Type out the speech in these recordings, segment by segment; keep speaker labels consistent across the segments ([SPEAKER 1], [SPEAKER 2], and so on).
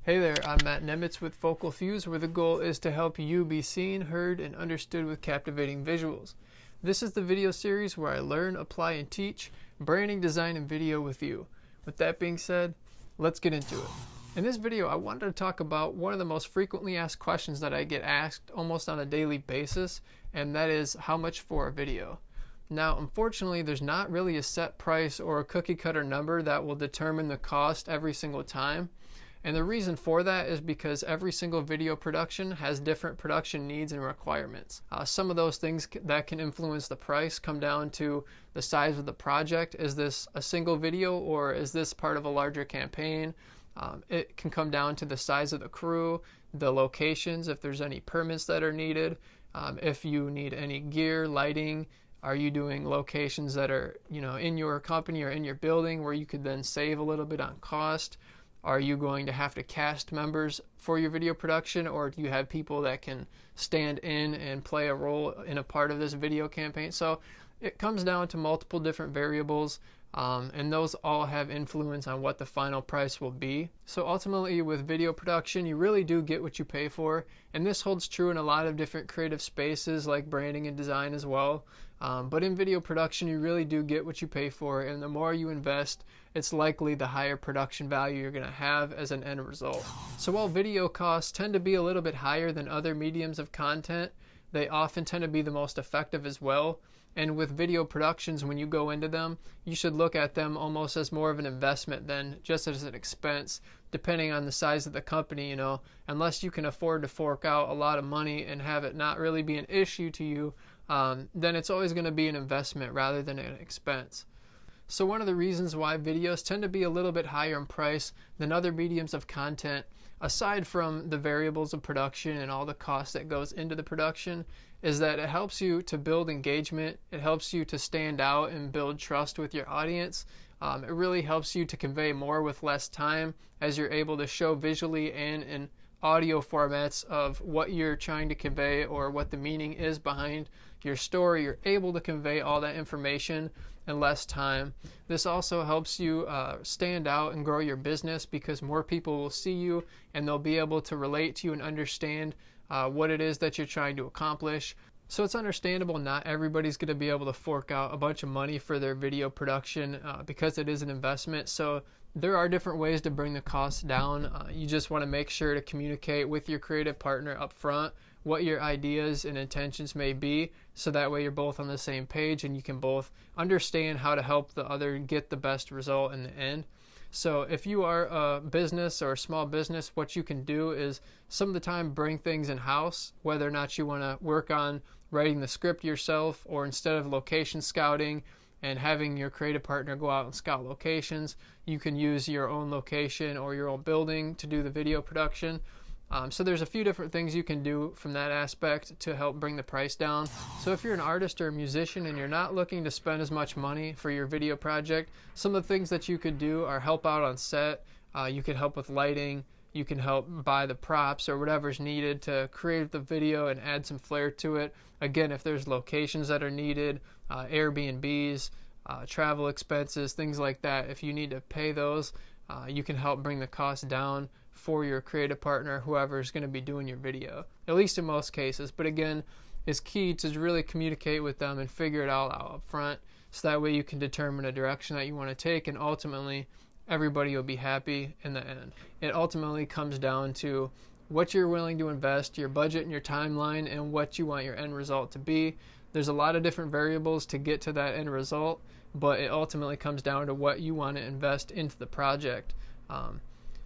[SPEAKER 1] Hey there, I'm Matt Nemitz with Focal Fuse, where the goal is to help you be seen, heard, and understood with captivating visuals. This is the video series where I learn, apply, and teach branding, design, and video with you. With that being said, let's get into it. In this video, I wanted to talk about one of the most frequently asked questions that I get asked almost on a daily basis, and that is how much for a video. Now, unfortunately, there's not really a set price or a cookie cutter number that will determine the cost every single time. And the reason for that is because every single video production has different production needs and requirements. Some of those things that can influence the price come down to the size of the project. Is this a single video or is this part of a larger campaign? It can come down to the size of the crew, the locations, if there's any permits that are needed, if you need any gear, lighting. Are you doing locations that are, in your company or in your building where you could then save a little bit on cost? Are you going to have to cast members for your video production, or do you have people that can stand in and play a role in a part of this video campaign? So it comes down to multiple different variables, and those all have influence on what the final price will be. So ultimately with video production, you really do get what you pay for, and this holds true in a lot of different creative spaces like branding and design as well. But in video production, you really do get what you pay for, and the more you invest, it's likely the higher production value you're going to have as an end result. So while video costs tend to be a little bit higher than other mediums of content, they often tend to be the most effective as well. And with video productions, when you go into them, you should look at them almost as more of an investment than just as an expense, depending on the size of the company. Unless you can afford to fork out a lot of money and have it not really be an issue to you, then it's always going to be an investment rather than an expense. So one of the reasons why videos tend to be a little bit higher in price than other mediums of content, aside from the variables of production and all the cost that goes into the production, is that it helps you to build engagement. It helps you to stand out and build trust with your audience. It really helps you to convey more with less time, as you're able to show visually and in audio formats of what you're trying to convey or what the meaning is behind your story. You're able to convey all that information in less time. This also helps you stand out and grow your business, because more people will see you and they'll be able to relate to you and understand what it is that you're trying to accomplish. So it's understandable not everybody's going to be able to fork out a bunch of money for their video production because it is an investment. So there are different ways to bring the costs down. You just want to make sure to communicate with your creative partner up front what your ideas and intentions may be, so that way you're both on the same page and you can both understand how to help the other get the best result in the end. So if you are a business or a small business, what you can do is some of the time bring things in-house, whether or not you want to work on writing the script yourself, or instead of location scouting and having your creative partner go out and scout locations, you can use your own location or your own building to do the video production. So there's a few different things you can do from that aspect to help bring the price down. So if you're an artist or a musician and you're not looking to spend as much money for your video project, some of the things that you could do are help out on set. You could help with lighting. You can help buy the props or whatever's needed to create the video and add some flair to it. Again, if there's locations that are needed, Airbnbs, travel expenses, things like that, if you need to pay those, you can help bring the cost down for your creative partner, whoever is going to be doing your video, at least in most cases. But again, it's key to really communicate with them and figure it all out up front, so that way you can determine a direction that you want to take, and ultimately everybody will be happy in the end. It ultimately comes down to what you're willing to invest, your budget and your timeline, and what you want your end result to be. There's a lot of different variables to get to that end result, but it ultimately comes down to what you want to invest into the project.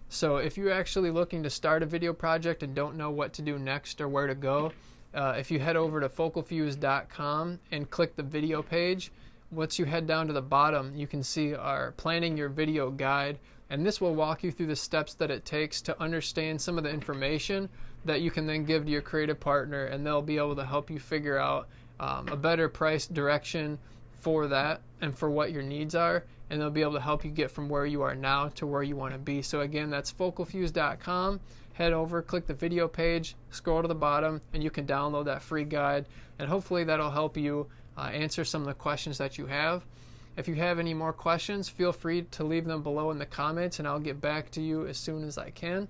[SPEAKER 1] So if you're actually looking to start a video project and don't know what to do next or where to go, if you head over to focalfuse.com and click the video page, once you head down to the bottom, you can see our Planning Your Video Guide, and this will walk you through the steps that it takes to understand some of the information that you can then give to your creative partner, and they'll be able to help you figure out a better price direction for that and for what your needs are, and they'll be able to help you get from where you are now to where you want to be. So again, that's focalfuse.com. Head over, click the video page, scroll to the bottom, and you can download that free guide, and hopefully that'll help you answer some of the questions that you have. If you have any more questions, feel free to leave them below in the comments, and I'll get back to you as soon as I can.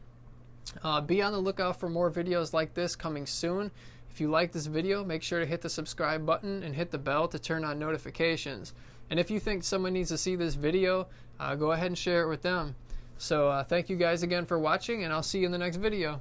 [SPEAKER 1] Be on the lookout for more videos like this coming soon. If you like this video, make sure to hit the subscribe button and hit the bell to turn on notifications. And if you think someone needs to see this video, go ahead and share it with them. So thank you guys again for watching, and I'll see you in the next video.